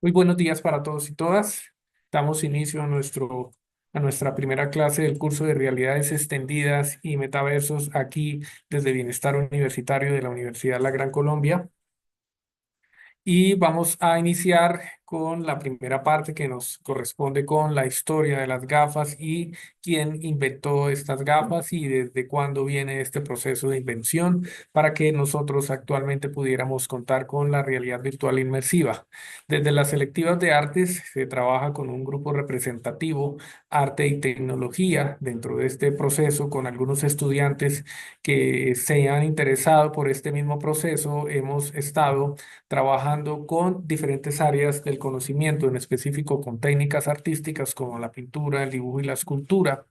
Muy buenos días para todos y todas. Damos inicio a nuestra primera clase del curso de realidades extendidas y metaversos aquí desde Bienestar Universitario de la Universidad La Gran Colombia. Y vamos a iniciar con la primera parte que nos corresponde con la historia de las gafas y quién inventó estas gafas y desde cuándo viene este proceso de invención para que nosotros actualmente pudiéramos contar con la realidad virtual inmersiva. Desde las selectivas de artes se trabaja con un grupo representativo, arte y tecnología, dentro de este proceso con algunos estudiantes que se han interesado por este mismo proceso. Hemos estado trabajando con diferentes áreas del conocimiento, en específico con técnicas artísticas como la pintura, el dibujo y la escultura,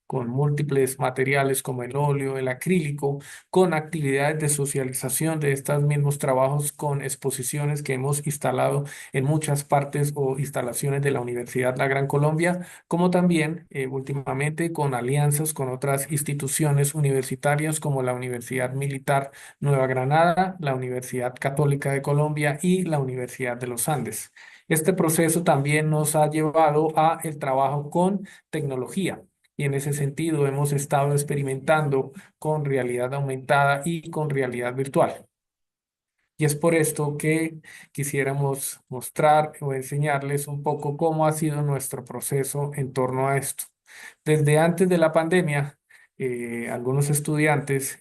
con múltiples materiales como el óleo, el acrílico, con actividades de socialización de estos mismos trabajos, con exposiciones que hemos instalado en muchas partes o instalaciones de la Universidad La Gran Colombia, como también últimamente con alianzas con otras instituciones universitarias como la Universidad Militar Nueva Granada, la Universidad Católica de Colombia y la Universidad de los Andes. Este proceso también nos ha llevado a el trabajo con tecnología. Y en ese sentido hemos estado experimentando con realidad aumentada y con realidad virtual. Y es por esto que quisiéramos mostrar o enseñarles un poco cómo ha sido nuestro proceso en torno a esto. Desde antes de la pandemia, algunos estudiantes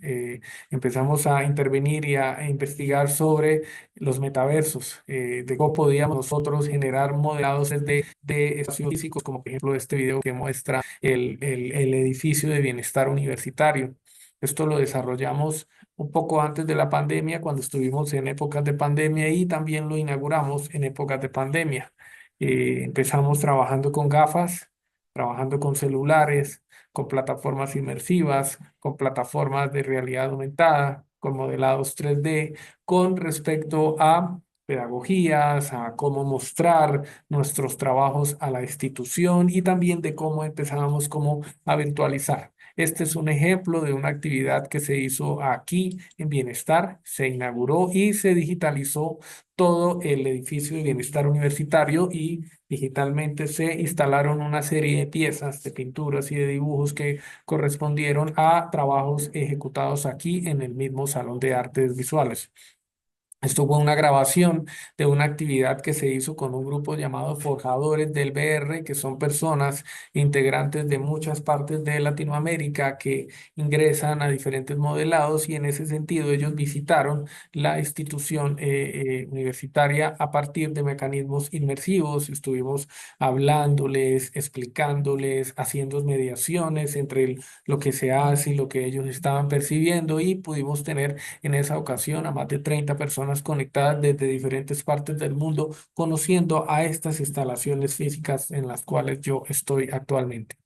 empezamos a intervenir y a investigar sobre los metaversos, de cómo podíamos nosotros generar modelados de espacios físicos, como por ejemplo este video que muestra el edificio de bienestar universitario. Esto lo desarrollamos un poco antes de la pandemia, cuando estuvimos en épocas de pandemia y también lo inauguramos en épocas de pandemia. Empezamos trabajando con gafas, trabajando con celulares, con plataformas inmersivas, con plataformas de realidad aumentada, con modelados 3D, con respecto a pedagogías, a cómo mostrar nuestros trabajos a la institución y también de cómo empezábamos como a virtualizar. Este es un ejemplo de una actividad que se hizo aquí en Bienestar, se inauguró y se digitalizó todo el edificio de Bienestar Universitario y digitalmente se instalaron una serie de piezas, de pinturas y de dibujos que correspondieron a trabajos ejecutados aquí en el mismo Salón de Artes Visuales. Esto fue una grabación de una actividad que se hizo con un grupo llamado Forjadores del BR, que son personas integrantes de muchas partes de Latinoamérica que ingresan a diferentes modelados y en ese sentido ellos visitaron la institución universitaria a partir de mecanismos inmersivos. Estuvimos hablándoles, explicándoles, haciendo mediaciones entre lo que se hace y lo que ellos estaban percibiendo y pudimos tener en esa ocasión a más de 30 personas conectadas desde diferentes partes del mundo, conociendo a estas instalaciones físicas en las cuales yo estoy actualmente.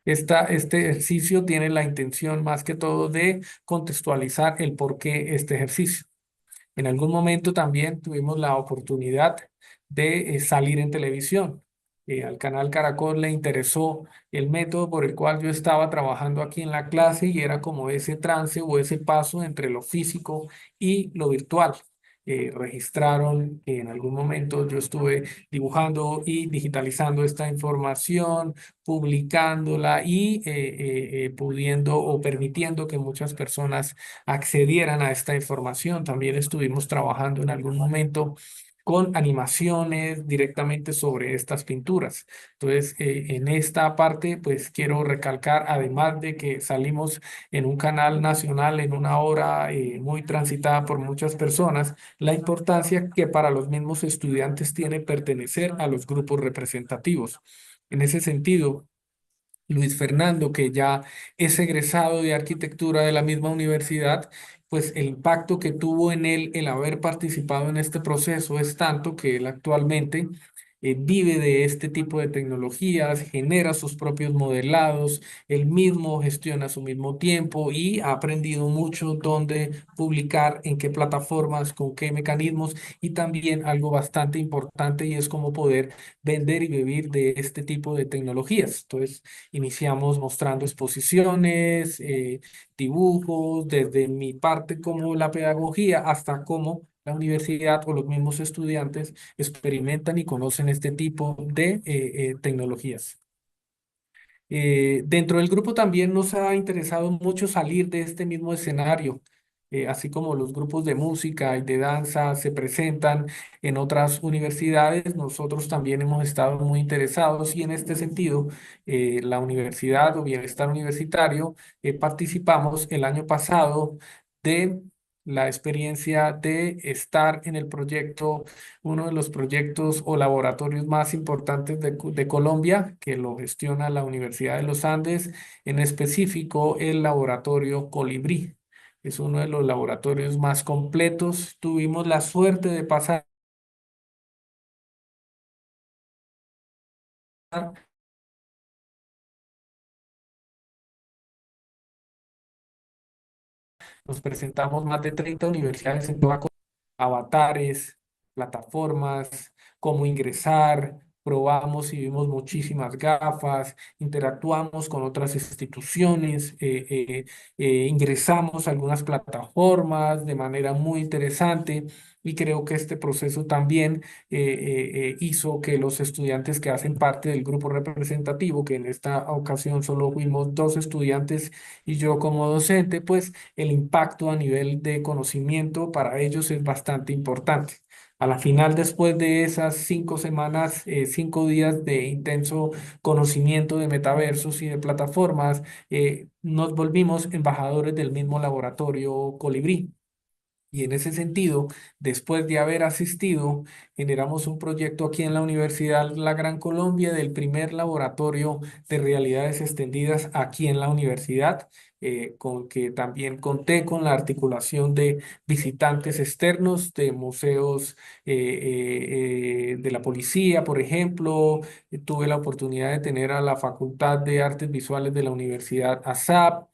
Este ejercicio tiene la intención más que todo de contextualizar el por qué este ejercicio. En algún momento también tuvimos la oportunidad de salir en televisión. Al canal Caracol le interesó el método por el cual yo estaba trabajando aquí en la clase y era como ese trance o ese paso entre lo físico y lo virtual. Registraron que en algún momento yo estuve dibujando y digitalizando esta información, publicándola y pudiendo o permitiendo que muchas personas accedieran a esta información. También estuvimos trabajando en algún momento con animaciones directamente sobre estas pinturas. Entonces, en esta parte, pues quiero recalcar, además de que salimos en un canal nacional en una hora muy transitada por muchas personas, la importancia que para los mismos estudiantes tiene pertenecer a los grupos representativos. En ese sentido, Luis Fernando, que ya es egresado de arquitectura de la misma universidad, pues el impacto que tuvo en él el haber participado en este proceso es tanto que él actualmente vive de este tipo de tecnologías, genera sus propios modelados, él mismo gestiona su mismo tiempo y ha aprendido mucho dónde publicar, en qué plataformas, con qué mecanismos y también algo bastante importante y es cómo poder vender y vivir de este tipo de tecnologías. Entonces, iniciamos mostrando exposiciones, dibujos, desde mi parte como la pedagogía hasta cómo la universidad o los mismos estudiantes experimentan y conocen este tipo de tecnologías. Dentro del grupo también nos ha interesado mucho salir de este mismo escenario, así como los grupos de música y de danza se presentan en otras universidades, nosotros también hemos estado muy interesados y en este sentido, la universidad o Bienestar Universitario, participamos el año pasado de la experiencia de estar en el proyecto, uno de los proyectos o laboratorios más importantes de Colombia, que lo gestiona la Universidad de los Andes, en específico el laboratorio Colibrí. Es uno de los laboratorios más completos. Tuvimos la suerte de pasar. Nos presentamos más de 30 universidades en toda Colombia, avatares, plataformas, cómo ingresar, probamos y vimos muchísimas gafas, interactuamos con otras instituciones, ingresamos a algunas plataformas de manera muy interesante. Y creo que este proceso también hizo que los estudiantes que hacen parte del grupo representativo, que en esta ocasión solo fuimos dos estudiantes y yo como docente, pues el impacto a nivel de conocimiento para ellos es bastante importante. A la final, después de esas 5 semanas, 5 días de intenso conocimiento de metaversos y de plataformas, nos volvimos embajadores del mismo laboratorio Colibrí. Y en ese sentido, después de haber asistido, generamos un proyecto aquí en la Universidad La Gran Colombia del primer laboratorio de realidades extendidas aquí en la universidad, con que también conté con la articulación de visitantes externos de museos de la policía, por ejemplo. Tuve la oportunidad de tener a la Facultad de Artes Visuales de la Universidad ASAP.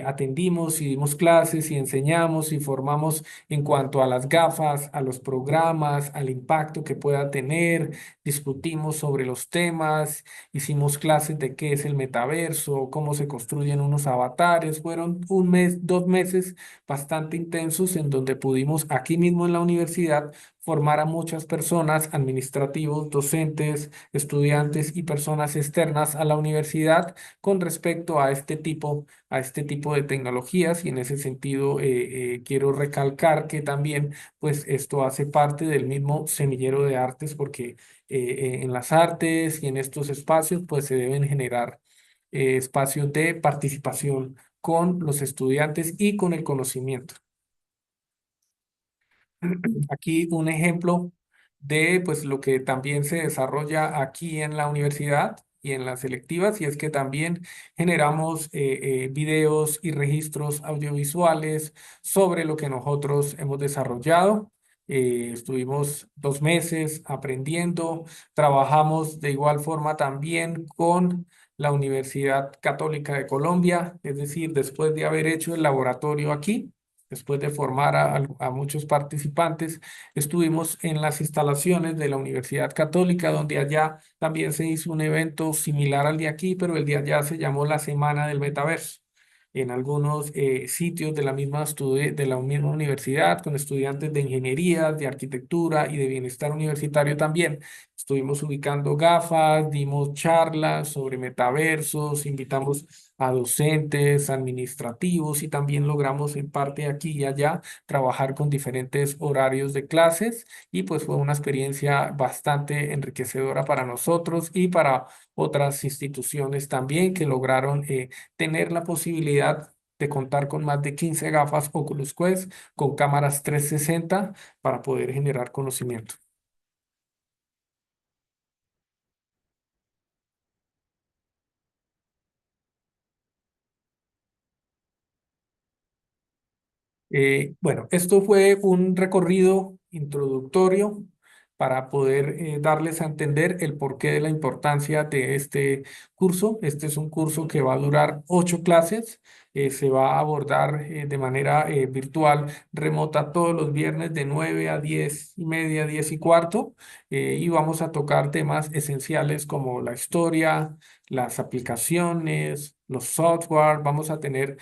Atendimos y dimos clases y enseñamos y formamos en cuanto a las gafas, a los programas, al impacto que pueda tener. Discutimos sobre los temas, hicimos clases de qué es el metaverso, cómo se construyen unos avatares. Fueron un mes, 2 meses bastante intensos en donde pudimos aquí mismo en la universidad formar a muchas personas, administrativos, docentes, estudiantes y personas externas a la universidad con respecto a este tipo de tecnologías y en ese sentido quiero recalcar que también pues esto hace parte del mismo semillero de artes porque en las artes y en estos espacios pues se deben generar espacios de participación con los estudiantes y con el conocimiento. Aquí un ejemplo de pues lo que también se desarrolla aquí en la universidad y en las selectivas, y es que también generamos videos y registros audiovisuales sobre lo que nosotros hemos desarrollado. Estuvimos 2 meses aprendiendo, trabajamos de igual forma también con la Universidad Católica de Colombia, es decir, después de haber hecho el laboratorio aquí. Después de formar a muchos participantes, estuvimos en las instalaciones de la Universidad Católica, donde allá también se hizo un evento similar al de aquí, pero el de allá se llamó la Semana del Metaverso. En algunos sitios de la misma universidad, con estudiantes de ingeniería, de arquitectura y de bienestar universitario también. Estuvimos ubicando gafas, dimos charlas sobre metaversos, invitamos a docentes, administrativos y también logramos en parte aquí y allá trabajar con diferentes horarios de clases y pues fue una experiencia bastante enriquecedora para nosotros y para otras instituciones también que lograron tener la posibilidad de contar con más de 15 gafas Oculus Quest con cámaras 360 para poder generar conocimiento. Bueno, esto fue un recorrido introductorio para poder darles a entender el porqué de la importancia de este curso. Este es un curso que va a durar 8 clases. se va a abordar de manera virtual, remota, todos los viernes de 9 a 10:30, 10:15, y vamos a tocar temas esenciales como la historia, las aplicaciones, los software. Vamos a tener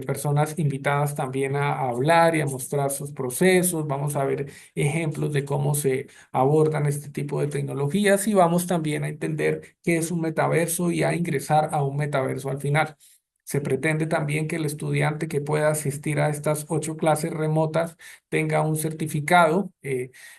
personas invitadas también a hablar y a mostrar sus procesos. Vamos a ver ejemplos de cómo se abordan este tipo de tecnologías y vamos también a entender qué es un metaverso y a ingresar a un metaverso al final. Se pretende también que el estudiante que pueda asistir a estas 8 clases remotas tenga un certificado.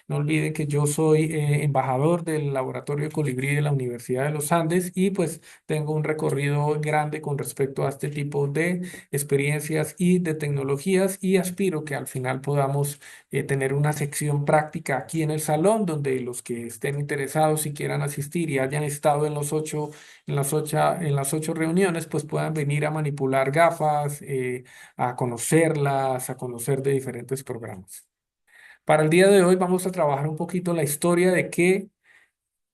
No olviden que yo soy embajador del Laboratorio de Colibrí de la Universidad de los Andes y pues tengo un recorrido grande con respecto a este tipo de experiencias y de tecnologías y aspiro que al final podamos tener una sección práctica aquí en el salón donde los que estén interesados y quieran asistir y hayan estado en las ocho reuniones, pues puedan venir a manipular gafas, a conocerlas, a conocer de diferentes programas. Para el día de hoy vamos a trabajar un poquito la historia de qué,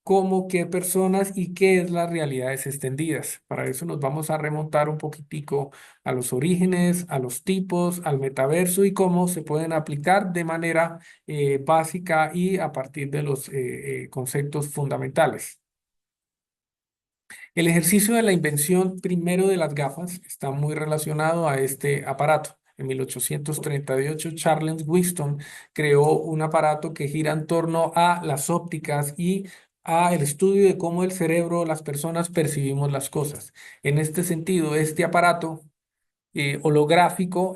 cómo, qué personas y qué es las realidades extendidas. Para eso nos vamos a remontar un poquitico a los orígenes, a los tipos, al metaverso y cómo se pueden aplicar de manera básica y a partir de los conceptos fundamentales. El ejercicio de la invención primero de las gafas está muy relacionado a este aparato. En 1838, Charles Whiston creó un aparato que gira en torno a las ópticas y a el estudio de cómo el cerebro, las personas percibimos las cosas. En este sentido, este aparato holográfico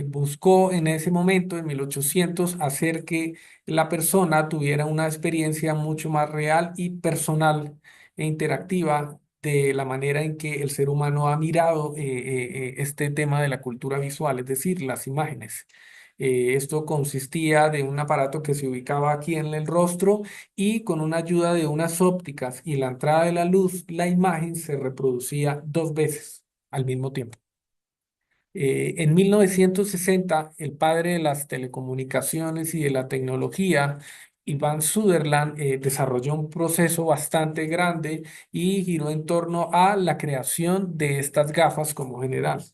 buscó en ese momento, en 1800, hacer que la persona tuviera una experiencia mucho más real y personal e interactiva de la manera en que el ser humano ha mirado este tema de la cultura visual, es decir, las imágenes. Esto consistía de un aparato que se ubicaba aquí en el rostro y con una ayuda de unas ópticas y la entrada de la luz, la imagen se reproducía 2 veces al mismo tiempo. En 1960, el padre de las telecomunicaciones y de la tecnología, Ivan Sutherland, desarrolló un proceso bastante grande y giró en torno a la creación de estas gafas como general.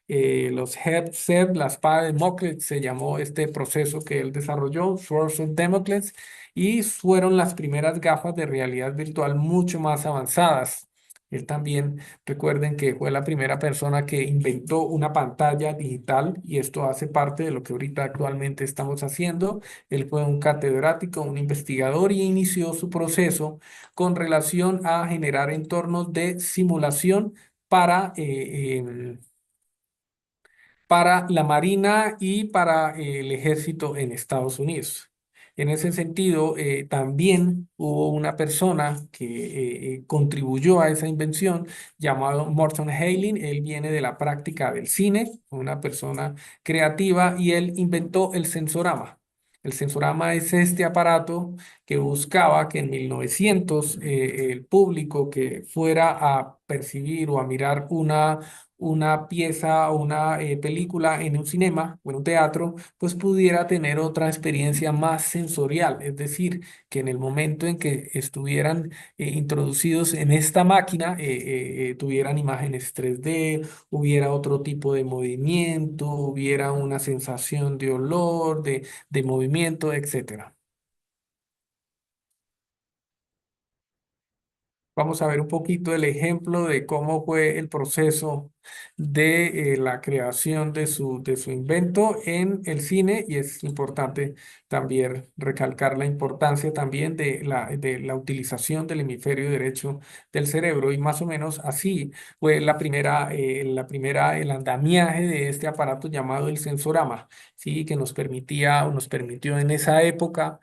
Los headset, la espada de Damocles, se llamó este proceso que él desarrolló, Swords of Damocles, y fueron las primeras gafas de realidad virtual mucho más avanzadas. Él también, recuerden que fue la primera persona que inventó una pantalla digital y esto hace parte de lo que ahorita actualmente estamos haciendo. Él fue un catedrático, un investigador y inició su proceso con relación a generar entornos de simulación para para la Marina y para el Ejército en Estados Unidos. En ese sentido, también hubo una persona que contribuyó a esa invención llamado Morton Hailing. Él viene de la práctica del cine, una persona creativa y él inventó el sensorama. El sensorama es este aparato que buscaba que en 1900 el público que fuera a percibir o a mirar una pieza o una película en un cinema o en un teatro, pues pudiera tener otra experiencia más sensorial, es decir, que en el momento en que estuvieran introducidos en esta máquina, tuvieran imágenes 3D, hubiera otro tipo de movimiento, hubiera una sensación de olor, de movimiento, etcétera. Vamos a ver un poquito el ejemplo de cómo fue el proceso de la creación de su invento en el cine y es importante también recalcar la importancia también de la utilización del hemisferio derecho del cerebro y más o menos así fue el andamiaje de este aparato llamado el sensorama, ¿sí? Que nos permitía o nos permitió en esa época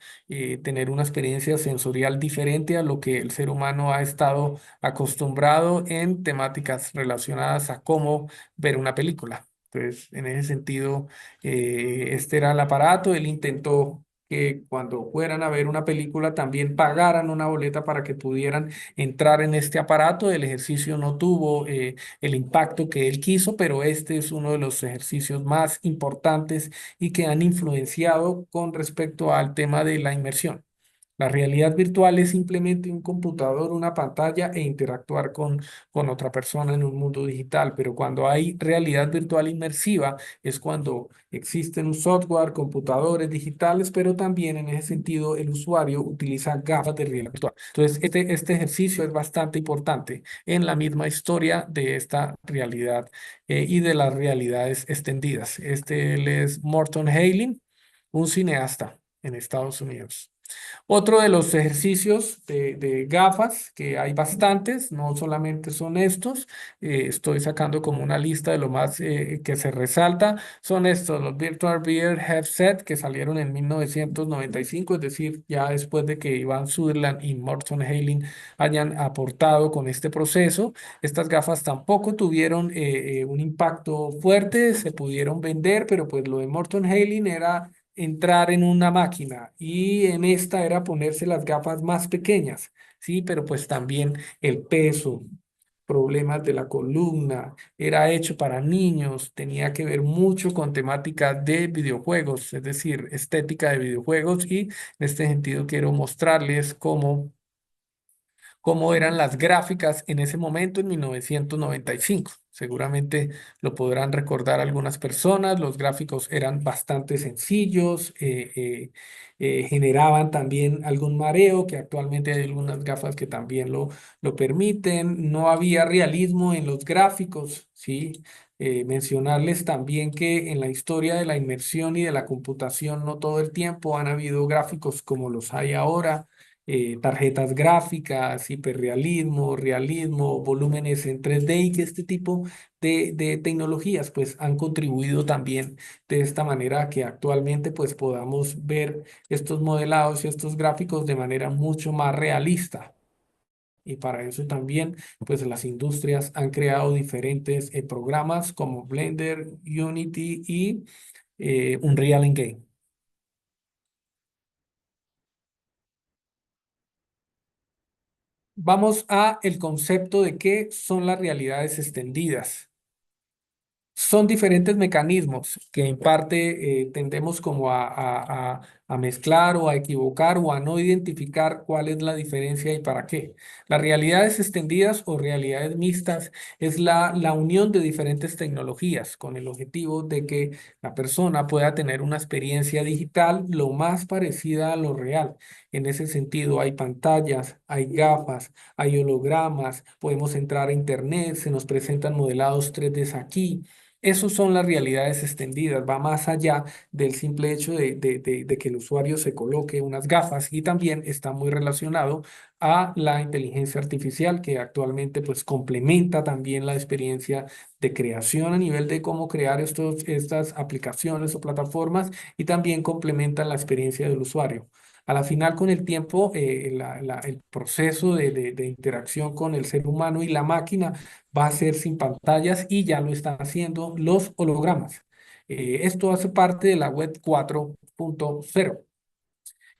tener una experiencia sensorial diferente a lo que el ser humano ha estado acostumbrado en temáticas relacionadas a cómo ver una película. Entonces, en ese sentido, este era el aparato. Él intentó que cuando fueran a ver una película también pagaran una boleta para que pudieran entrar en este aparato. El ejercicio no tuvo el impacto que él quiso, pero este es uno de los ejercicios más importantes y que han influenciado con respecto al tema de la inmersión. La realidad virtual es simplemente un computador, una pantalla e interactuar con otra persona en un mundo digital, pero cuando hay realidad virtual inmersiva es cuando existen un software, computadores digitales, pero también en ese sentido el usuario utiliza gafas de realidad virtual. Entonces, este ejercicio es bastante importante en la misma historia de esta realidad y de las realidades extendidas. Él es Morton Hailing, un cineasta en Estados Unidos. Otro de los ejercicios de gafas, que hay bastantes, no solamente son estos, estoy sacando como una lista de lo más que se resalta, son estos, los Virtual Beer Headset que salieron en 1995, es decir, ya después de que Ivan Sutherland y Morton Hailing hayan aportado con este proceso. Estas gafas tampoco tuvieron un impacto fuerte, se pudieron vender, pero pues lo de Morton Hailing era entrar en una máquina y en esta era ponerse las gafas más pequeñas, ¿sí? Pero pues también el peso, problemas de la columna, era hecho para niños, tenía que ver mucho con temática de videojuegos, es decir, estética de videojuegos y en este sentido quiero mostrarles cómo eran las gráficas en ese momento en 1995. Seguramente lo podrán recordar algunas personas. Los gráficos eran bastante sencillos, generaban también algún mareo, que actualmente hay algunas gafas que también lo permiten. No había realismo en los gráficos, ¿sí? Mencionarles también que en la historia de la inmersión y de la computación no todo el tiempo han habido gráficos como los hay ahora, tarjetas gráficas, hiperrealismo, realismo, volúmenes en 3D y que este tipo de tecnologías pues han contribuido también de esta manera a que actualmente pues podamos ver estos modelados y estos gráficos de manera mucho más realista. Y para eso también, pues las industrias han creado diferentes programas como Blender, Unity y Unreal Engine. Vamos a el concepto de qué son las realidades extendidas. Son diferentes mecanismos que en parte tendemos como a mezclar o a equivocar o a no identificar cuál es la diferencia y para qué. Las realidades extendidas o realidades mixtas es la unión de diferentes tecnologías con el objetivo de que la persona pueda tener una experiencia digital lo más parecida a lo real. En ese sentido, hay pantallas, hay gafas, hay hologramas, podemos entrar a internet, se nos presentan modelados 3D aquí. Esas son las realidades extendidas, va más allá del simple hecho de que el usuario se coloque unas gafas y también está muy relacionado a la inteligencia artificial que actualmente pues complementa también la experiencia de creación a nivel de cómo crear estas aplicaciones o plataformas y también complementan la experiencia del usuario. A la final, con el tiempo, el proceso de interacción con el ser humano y la máquina va a ser sin pantallas y ya lo están haciendo los hologramas. Esto hace parte de la web 4.0.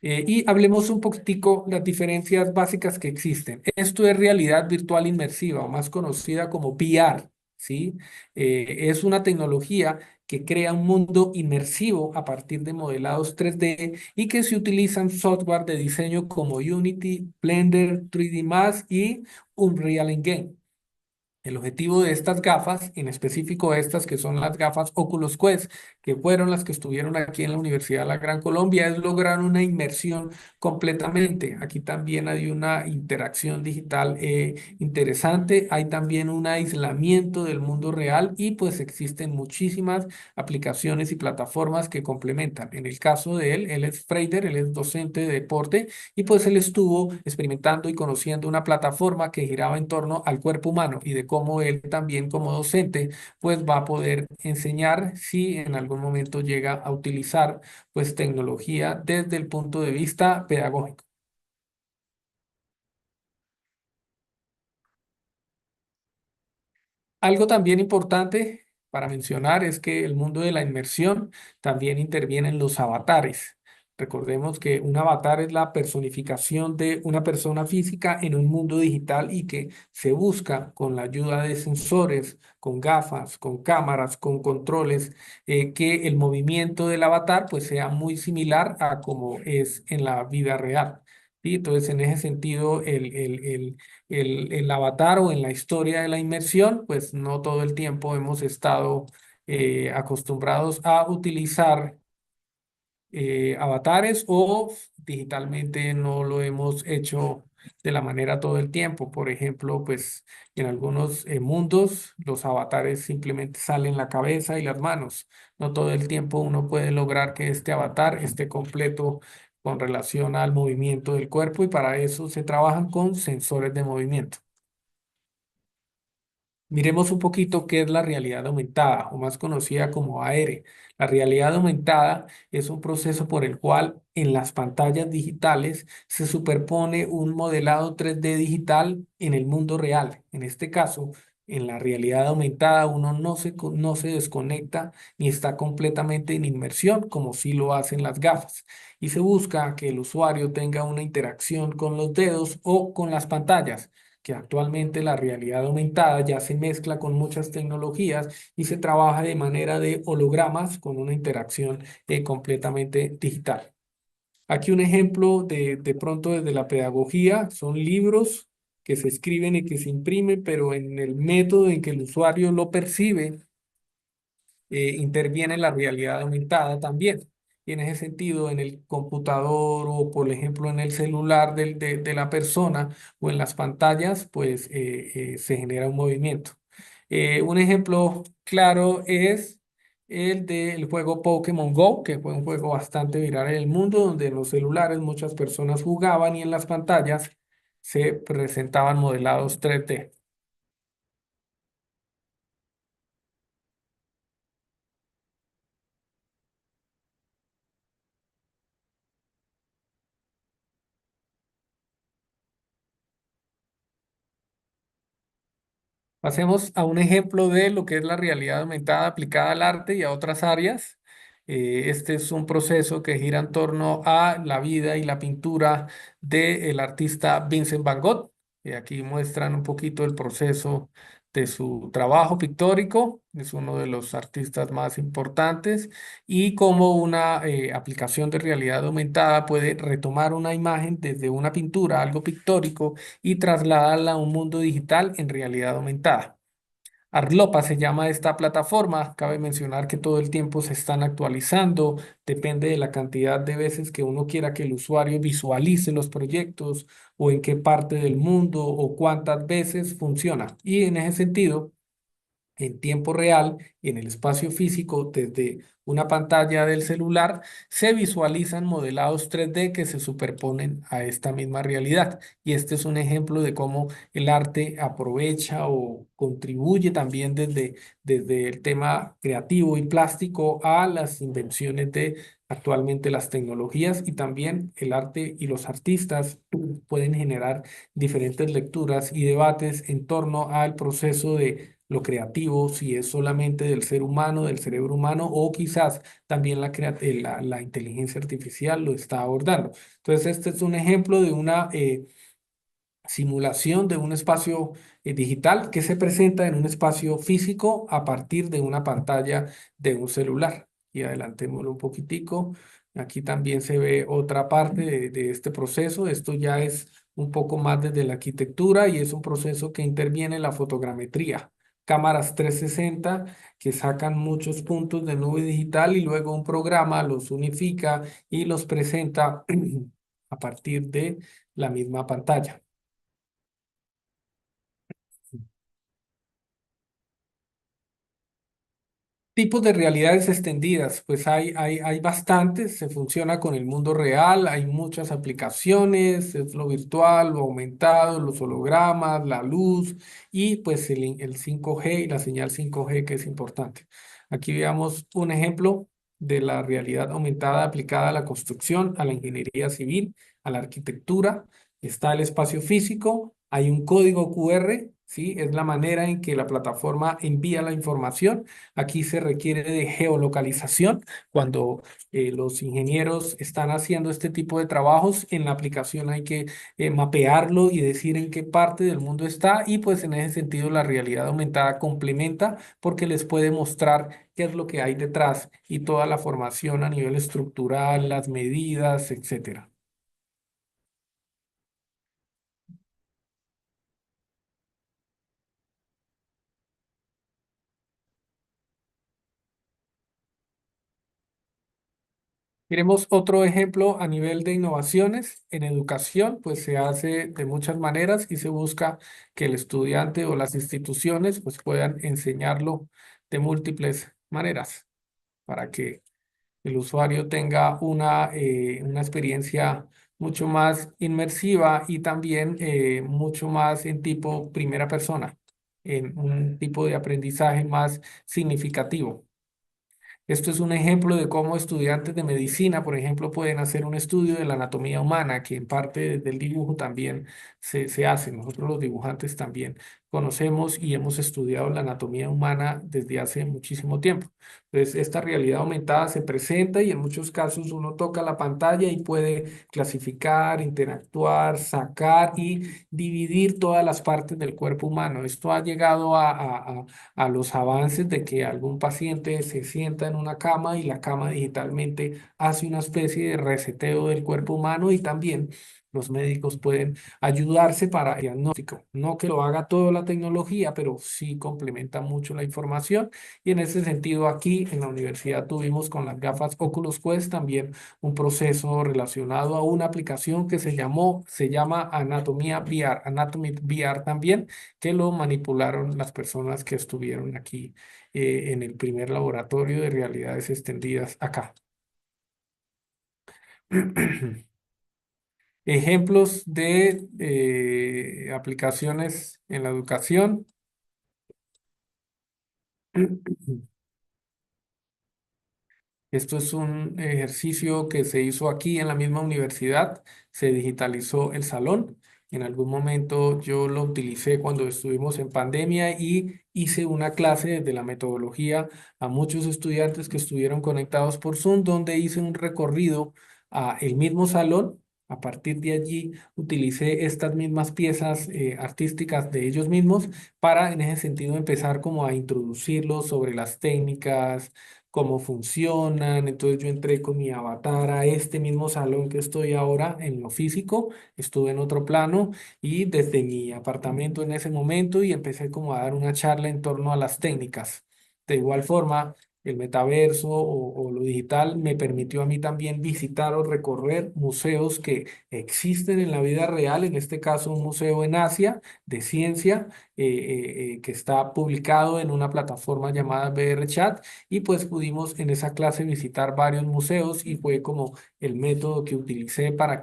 Y hablemos un poquitico las diferencias básicas que existen. Esto es realidad virtual inmersiva, o más conocida como VR, ¿sí? Es una tecnología que crea un mundo inmersivo a partir de modelados 3D y que se utilizan software de diseño como Unity, Blender, 3D Max y Unreal Engine. El objetivo de estas gafas, en específico estas que son las gafas Oculus Quest, que fueron las que estuvieron aquí en la Universidad de la Gran Colombia, es lograr una inmersión completamente. Aquí también hay una interacción digital interesante, hay también un aislamiento del mundo real y pues existen muchísimas aplicaciones y plataformas que complementan. En el caso de él es Freider, él es docente de deporte y pues él estuvo experimentando y conociendo una plataforma que giraba en torno al cuerpo humano y de cómo él también como docente pues va a poder enseñar si en algún momento llega a utilizar pues tecnología desde el punto de vista pedagógico. Algo también importante para mencionar es que el mundo de la inmersión también interviene en los avatares. Recordemos que un avatar es la personificación de una persona física en un mundo digital y que se busca con la ayuda de sensores, con gafas, con cámaras, con controles, que el movimiento del avatar pues sea muy similar a como es en la vida real. ¿sí? Entonces, en ese sentido, el avatar o en la historia de la inmersión, pues no todo el tiempo hemos estado acostumbrados a utilizar avatares o digitalmente no lo hemos hecho de la manera todo el tiempo. Por ejemplo, pues en algunos mundos los avatares simplemente salen la cabeza y las manos. No todo el tiempo uno puede lograr que este avatar esté completo con relación al movimiento del cuerpo y para eso se trabajan con sensores de movimiento. Miremos un poquito qué es la realidad aumentada, o más conocida como AR. La realidad aumentada es un proceso por el cual en las pantallas digitales se superpone un modelado 3D digital en el mundo real. En este caso, en la realidad aumentada uno no se desconecta ni está completamente en inmersión como sí lo hacen las gafas. Y se busca que el usuario tenga una interacción con los dedos o con las pantallas que actualmente la realidad aumentada ya se mezcla con muchas tecnologías y se trabaja de manera de hologramas con una interacción completamente digital. Aquí un ejemplo de pronto desde la pedagogía son libros que se escriben y que se imprimen, pero en el método en que el usuario lo percibe interviene la realidad aumentada también. Y en ese sentido, en el computador o, por ejemplo, en el celular de la persona o en las pantallas, pues se genera un movimiento. Un ejemplo claro es el del juego Pokémon Go, que fue un juego bastante viral en el mundo, donde en los celulares muchas personas jugaban y en las pantallas se presentaban modelados 3D. Pasemos a un ejemplo de lo que es la realidad aumentada aplicada al arte y a otras áreas. Este es un proceso que gira en torno a la vida y la pintura del artista Vincent Van Gogh. Aquí muestran un poquito el proceso de su trabajo pictórico. Es uno de los artistas más importantes y cómo una aplicación de realidad aumentada puede retomar una imagen desde una pintura, algo pictórico y trasladarla a un mundo digital en realidad aumentada. Arlopa se llama esta plataforma. Cabe mencionar que todo el tiempo se están actualizando. Depende de la cantidad de veces que uno quiera que el usuario visualice los proyectos o en qué parte del mundo o cuántas veces funciona. Y en ese sentido, en tiempo real y en el espacio físico desde una pantalla del celular, se visualizan modelados 3D que se superponen a esta misma realidad. Y este es un ejemplo de cómo el arte aprovecha o contribuye también desde el tema creativo y plástico a las invenciones de actualmente las tecnologías y también el arte y los artistas pueden generar diferentes lecturas y debates en torno al proceso de lo creativo, si es solamente del ser humano, del cerebro humano, o quizás también la inteligencia artificial lo está abordando. Entonces, este es un ejemplo de una simulación de un espacio digital que se presenta en un espacio físico a partir de una pantalla de un celular. Y adelantémoslo un poquitico. Aquí también se ve otra parte de este proceso. Esto ya es un poco más desde la arquitectura y es un proceso que interviene en la fotogrametría. Cámaras 360 que sacan muchos puntos de nube digital y luego un programa los unifica y los presenta a partir de la misma pantalla. Tipos de realidades extendidas, pues hay bastantes, se funciona con el mundo real, hay muchas aplicaciones, es lo virtual, lo aumentado, los hologramas, la luz y pues el 5G y la señal 5G que es importante. Aquí veamos un ejemplo de la realidad aumentada aplicada a la construcción, a la ingeniería civil, a la arquitectura. Está el espacio físico, hay un código QR, ¿sí? Es la manera en que la plataforma envía la información. Aquí se requiere de geolocalización. Cuando los ingenieros están haciendo este tipo de trabajos, en la aplicación hay que mapearlo y decir en qué parte del mundo está y pues en ese sentido la realidad aumentada complementa porque les puede mostrar qué es lo que hay detrás y toda la formación a nivel estructural, las medidas, etcétera. Miremos otro ejemplo a nivel de innovaciones en educación, pues se hace de muchas maneras y se busca que el estudiante o las instituciones pues puedan enseñarlo de múltiples maneras para que el usuario tenga una experiencia mucho más inmersiva y también mucho más en tipo primera persona, en un tipo de aprendizaje más significativo. Esto es un ejemplo de cómo estudiantes de medicina, por ejemplo, pueden hacer un estudio de la anatomía humana, que en parte del dibujo también se hace. Nosotros los dibujantes también conocemos y hemos estudiado la anatomía humana desde hace muchísimo tiempo. Entonces, esta realidad aumentada se presenta y en muchos casos uno toca la pantalla y puede clasificar, interactuar, sacar y dividir todas las partes del cuerpo humano. Esto ha llegado a los avances de que algún paciente se sienta en una cama y la cama digitalmente hace una especie de reseteo del cuerpo humano y también los médicos pueden ayudarse para el diagnóstico. No que lo haga toda la tecnología, pero sí complementa mucho la información. Y en ese sentido, aquí en la universidad tuvimos con las gafas Oculus Quest también un proceso relacionado a una aplicación que se llama Anatomía VR, Anatomy VR también, que lo manipularon las personas que estuvieron aquí en el primer laboratorio de realidades extendidas acá. Ejemplos de aplicaciones en la educación. Esto es un ejercicio que se hizo aquí en la misma universidad. Se digitalizó el salón. En algún momento yo lo utilicé cuando estuvimos en pandemia y hice una clase de la metodología a muchos estudiantes que estuvieron conectados por Zoom, donde hice un recorrido a el mismo salón. A partir de allí utilicé estas mismas piezas artísticas de ellos mismos para en ese sentido empezar como a introducirlos sobre las técnicas, cómo funcionan. Entonces yo entré con mi avatar a este mismo salón que estoy ahora en lo físico, estuve en otro plano y desde mi apartamento en ese momento y empecé como a dar una charla en torno a las técnicas. De igual forma, el metaverso o lo digital me permitió a mí también visitar o recorrer museos que existen en la vida real, en este caso un museo en Asia de ciencia que está publicado en una plataforma llamada VRChat y pues pudimos en esa clase visitar varios museos y fue como el método que utilicé para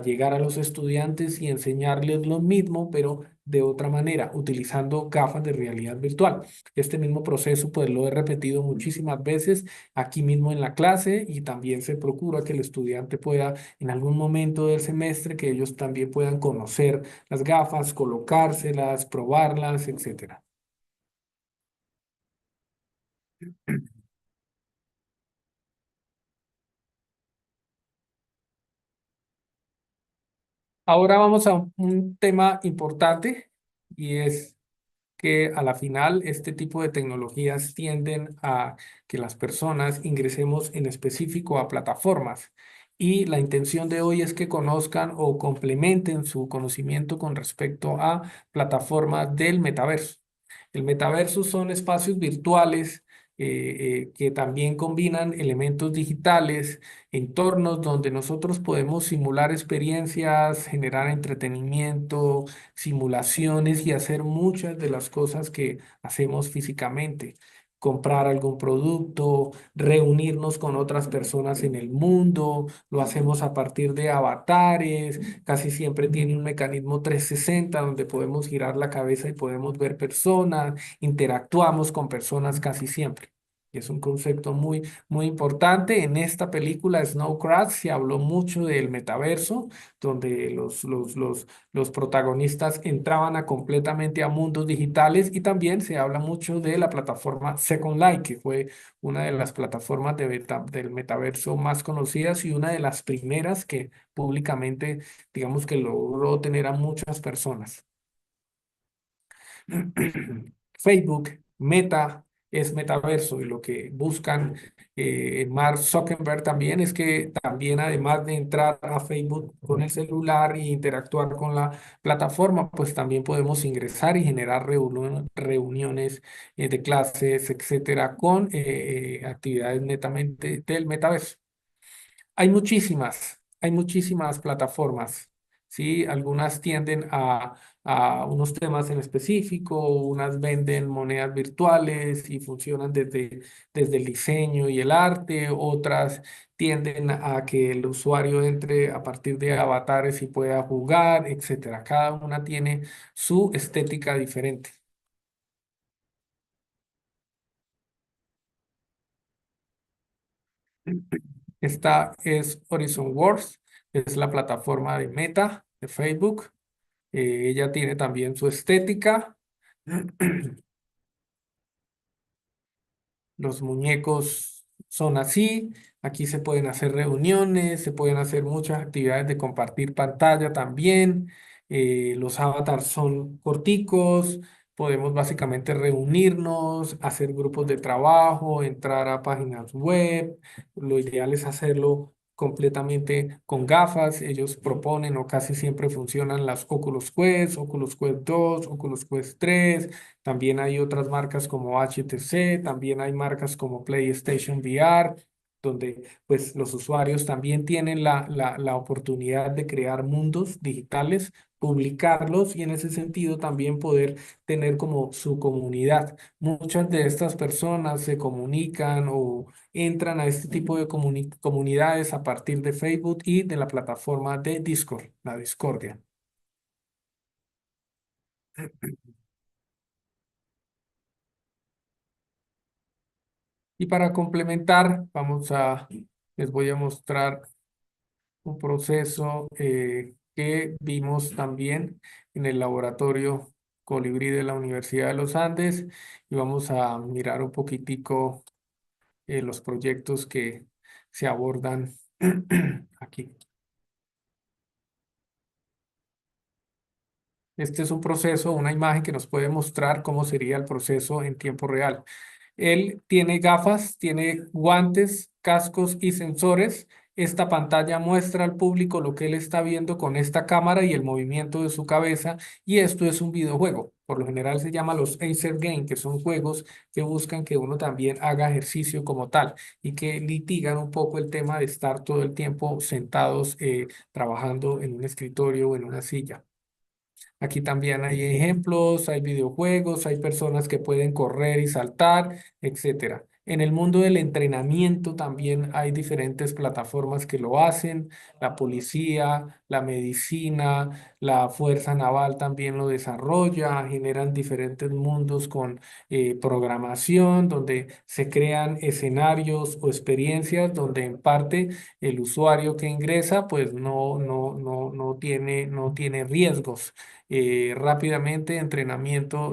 llegar a los estudiantes y enseñarles lo mismo, pero de otra manera, utilizando gafas de realidad virtual. Este mismo proceso pues lo he repetido muchísimas veces aquí mismo en la clase y también se procura que el estudiante pueda en algún momento del semestre que ellos también puedan conocer las gafas, colocárselas, probarlas, etcétera. Ahora vamos a un tema importante y es que a la final este tipo de tecnologías tienden a que las personas ingresemos en específico a plataformas y la intención de hoy es que conozcan o complementen su conocimiento con respecto a plataformas del metaverso. El metaverso son espacios virtuales que también combinan elementos digitales, entornos donde nosotros podemos simular experiencias, generar entretenimiento, simulaciones y hacer muchas de las cosas que hacemos físicamente. Comprar algún producto, reunirnos con otras personas en el mundo, lo hacemos a partir de avatares, casi siempre tiene un mecanismo 360 donde podemos girar la cabeza y podemos ver personas, interactuamos con personas casi siempre. Y es un concepto muy importante. En esta película Snow Crash se habló mucho del metaverso, donde los protagonistas entraban completamente a mundos digitales y también se habla mucho de la plataforma Second Life, que fue una de las plataformas del metaverso más conocidas y una de las primeras que públicamente, digamos que logró tener a muchas personas. Facebook, Meta, es metaverso y lo que buscan Mark Zuckerberg también es que también además de entrar a Facebook con el celular e interactuar con la plataforma, pues también podemos ingresar y generar reuniones de clases, etcétera, con actividades netamente del metaverso. Hay muchísimas plataformas, ¿sí? Algunas tienden a unos temas en específico, unas venden monedas virtuales y funcionan desde el diseño y el arte, otras tienden a que el usuario entre a partir de avatares y pueda jugar, etcétera. Cada una tiene su estética diferente. Esta es Horizon Worlds, es la plataforma de Meta, de Facebook. Ella tiene también su estética. Los muñecos son así. Aquí se pueden hacer reuniones, se pueden hacer muchas actividades de compartir pantalla también. Los avatars son corticos. Podemos básicamente reunirnos, hacer grupos de trabajo, entrar a páginas web. Lo ideal es hacerlo completamente con gafas. Ellos proponen o casi siempre funcionan las Oculus Quest 2, Oculus Quest 3. También hay otras marcas como HTC, también hay marcas como PlayStation VR, donde pues los usuarios también tienen la oportunidad de crear mundos digitales, publicarlos y en ese sentido también poder tener como su comunidad. Muchas de estas personas se comunican o entran a este tipo de comunidades a partir de Facebook y de la plataforma de Discord, la Discordia. Y para complementar, les voy a mostrar un proceso que vimos también en el laboratorio Colibrí de la Universidad de los Andes y vamos a mirar un poquitico los proyectos que se abordan aquí. Este es un proceso, una imagen que nos puede mostrar cómo sería el proceso en tiempo real. Él tiene gafas, tiene guantes, cascos y sensores. Esta pantalla muestra al público lo que él está viendo con esta cámara y el movimiento de su cabeza. Y esto es un videojuego. Por lo general se llama los Acer Game, que son juegos que buscan que uno también haga ejercicio como tal y que litigan un poco el tema de estar todo el tiempo sentados trabajando en un escritorio o en una silla. Aquí también hay ejemplos, hay videojuegos, hay personas que pueden correr y saltar, etcétera. En el mundo del entrenamiento también hay diferentes plataformas que lo hacen. La policía, la medicina, la fuerza naval también lo desarrolla. Generan diferentes mundos con programación, donde se crean escenarios o experiencias donde en parte el usuario que ingresa pues no tiene riesgos rápidamente. Entrenamiento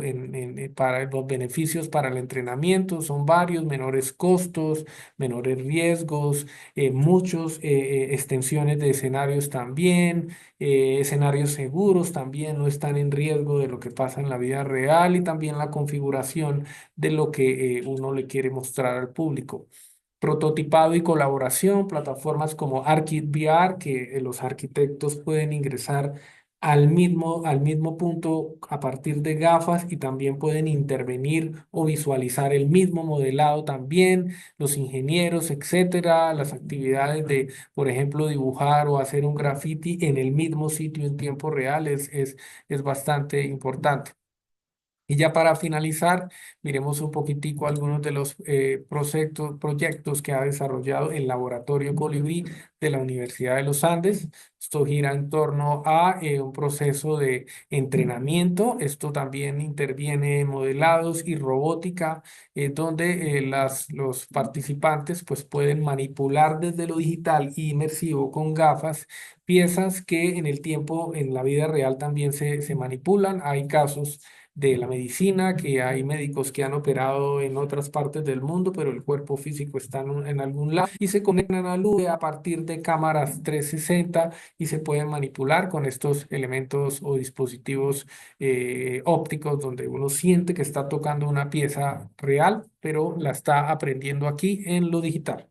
para los beneficios para el entrenamiento son varios, menores costos, menores riesgos, muchos extensiones de escenarios también, escenarios seguros también no están en riesgo de lo que pasa en la vida real y también la configuración de lo que uno le quiere mostrar al público. Prototipado y colaboración, plataformas como ArchiVR, VR, que los arquitectos pueden ingresar al mismo punto a partir de gafas y también pueden intervenir o visualizar el mismo modelado también, los ingenieros, etcétera, las actividades de, por ejemplo, dibujar o hacer un graffiti en el mismo sitio en tiempo real es bastante importante. Y ya para finalizar, miremos un poquitico algunos de los proyectos que ha desarrollado el Laboratorio Colibrí de la Universidad de los Andes. Esto gira en torno a un proceso de entrenamiento. Esto también interviene en modelados y robótica, donde los participantes pues, pueden manipular desde lo digital y inmersivo con gafas piezas que en el tiempo, en la vida real también se manipulan. Hay casos de la medicina, que hay médicos que han operado en otras partes del mundo, pero el cuerpo físico está en algún lado y se conectan a la nube a partir de cámaras 360 y se pueden manipular con estos elementos o dispositivos ópticos donde uno siente que está tocando una pieza real, pero la está aprendiendo aquí en lo digital.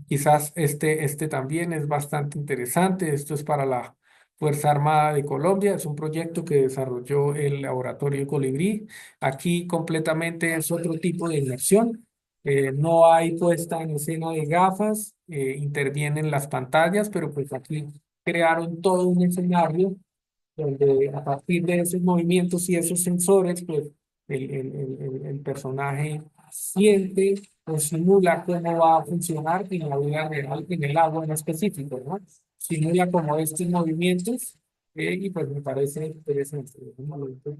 Quizás este también es bastante interesante. Esto es para la Fuerza Armada de Colombia. Es un proyecto que desarrolló el Laboratorio Colibrí. Aquí completamente es otro tipo de inmersión. No hay puesta en escena de gafas, intervienen las pantallas, pero pues aquí crearon todo un escenario donde a partir de esos movimientos y esos sensores, pues el personaje siente o simula cómo va a funcionar en la vida real, en el agua en específico, ¿no? Simula como estos movimientos y pues me parece interesante. Un momento,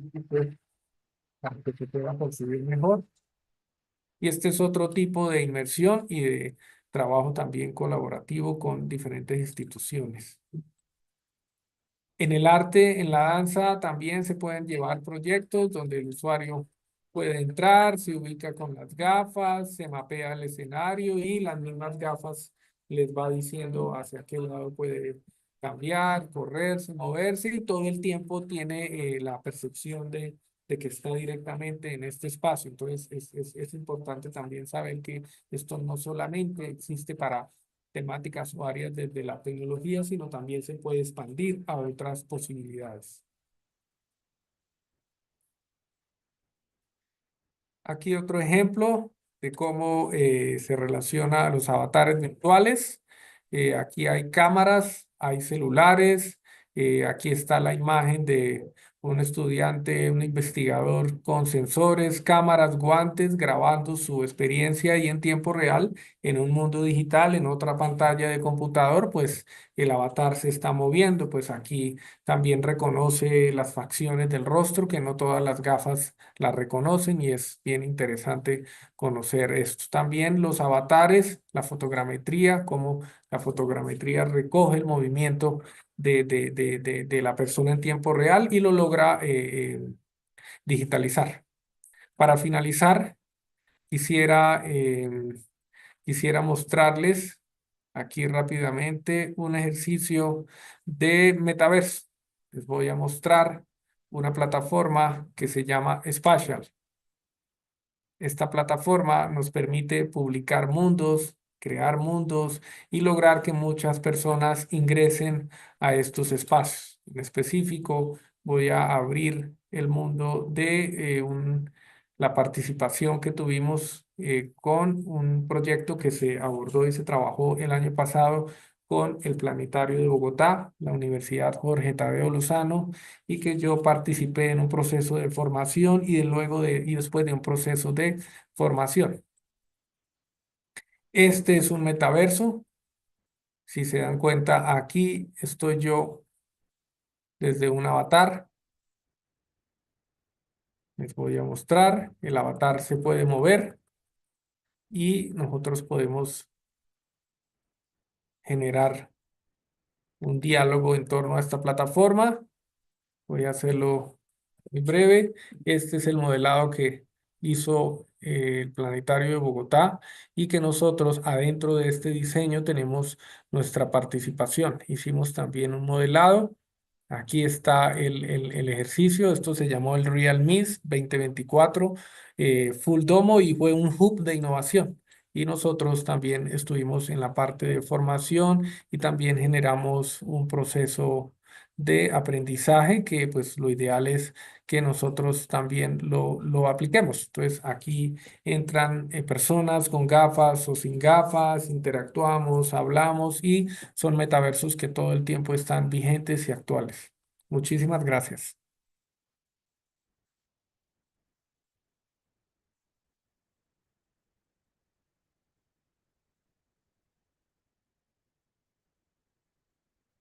para que se pueda percibir mejor. Y este es otro tipo de inmersión y de trabajo también colaborativo con diferentes instituciones. En el arte, en la danza, también se pueden llevar proyectos donde el usuario puede entrar, se ubica con las gafas, se mapea el escenario y las mismas gafas les va diciendo hacia qué lado puede cambiar, correrse, moverse y todo el tiempo tiene la percepción de que está directamente en este espacio. Entonces es importante también saber que esto no solamente existe para temáticas o áreas desde la tecnología, sino también se puede expandir a otras posibilidades. Aquí otro ejemplo de cómo se relaciona a los avatares virtuales. Aquí hay cámaras, hay celulares. Aquí está la imagen de un estudiante, un investigador con sensores, cámaras, guantes, grabando su experiencia y en tiempo real en un mundo digital, en otra pantalla de computador, pues el avatar se está moviendo. Pues aquí también reconoce las facciones del rostro, que no todas las gafas la reconocen y es bien interesante conocer esto. También los avatares, la fotogrametría, cómo la fotogrametría recoge el movimiento de la persona en tiempo real y lo logra digitalizar. Para finalizar, quisiera, quisiera mostrarles aquí rápidamente un ejercicio de metaverso. Les voy a mostrar una plataforma que se llama Spatial. Esta plataforma nos permite publicar mundos, crear mundos y lograr que muchas personas ingresen a estos espacios. En específico, voy a abrir el mundo de la participación que tuvimos con un proyecto que se abordó y se trabajó el año pasado con el Planetario de Bogotá, la Universidad Jorge Tadeo Lozano, y que yo participé en un proceso de formación y después de un proceso de formación. Este es un metaverso. Si se dan cuenta, aquí estoy yo desde un avatar. Les voy a mostrar. El avatar se puede mover y nosotros podemos generar un diálogo en torno a esta plataforma. Voy a hacerlo muy breve. Este es el modelado que hizo el Planetario de Bogotá y que nosotros adentro de este diseño tenemos nuestra participación. Hicimos también un modelado. Aquí está el ejercicio. Esto se llamó el Real Miss 2024 Full Domo y fue un hub de innovación. Y nosotros también estuvimos en la parte de formación y también generamos un proceso de aprendizaje que pues lo ideal es que nosotros también lo apliquemos. Entonces aquí entran personas con gafas o sin gafas, interactuamos, hablamos y son metaversos que todo el tiempo están vigentes y actuales. Muchísimas gracias.